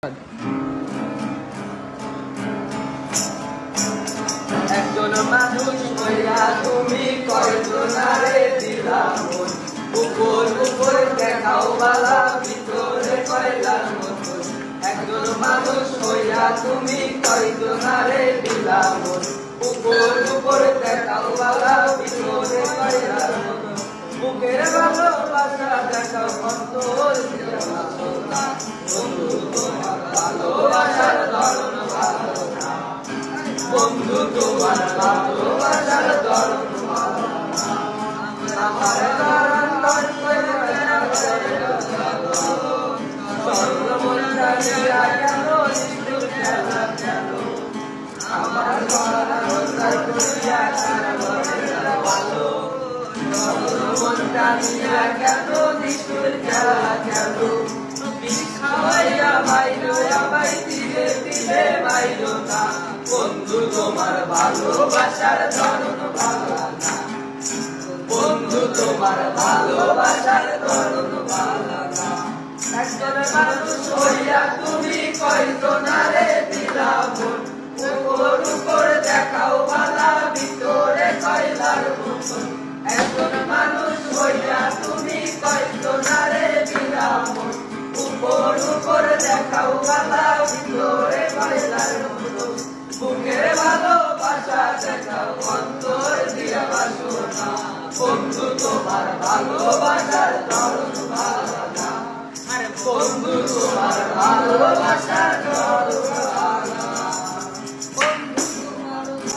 একজন মানুষ হইয়া তুমি কয়জনারে দিলা মন, উপর উপর দেখাও বালা ভিতরে কয়লার মতন। একজন মানুষ হইয়া তুমি কয়জনারে দিলা মন, উপর উপর দেখাও বালা ভিতরে কয়লার মতন। বুকের ভালোবাসা দেখাও অন্তর দিয়া বাসো না, বন্ধু তোমার ভালোবাসার ধরন ভালো না, বন্ধু তোমার ভালোবাসার ধরন ভালো না। আমার ধরন সর্বমনটা দিয়া কেন নিষ্ঠুর খেলা কেন, আমার ধরন করিয়া ভালো, সর্বমনটা দিয়া কেন নিষ্ঠুর খেলা কেন। খাওয়াইয়া মাইলো আমায় দিলে দিলে মাইলো না, বন্ধু তোমার ভালোবাসার ধরন ভালো না, বন্ধু তোমার ভালোবাসার ধরন ভালো না। একজন মানুষ হইয়া তুমি কয়জনারে দিলা মন, উপর উপর দেখাও ভালা ভিতরে কয়লার মতন। একজন মানুষ হইয়া তুমি কয়জনারে দিলা মন, উপর উপর দেখাও ভালা ভিতরে কয়লার মতন। বুকের ভালোবাসা দেখাও অন্তর দিয়া বাসো না, বন্ধু তোমার ভালোবাসার ধরন ভালো না, বন্ধু তোমার ভালোবাসার ধরন ভালো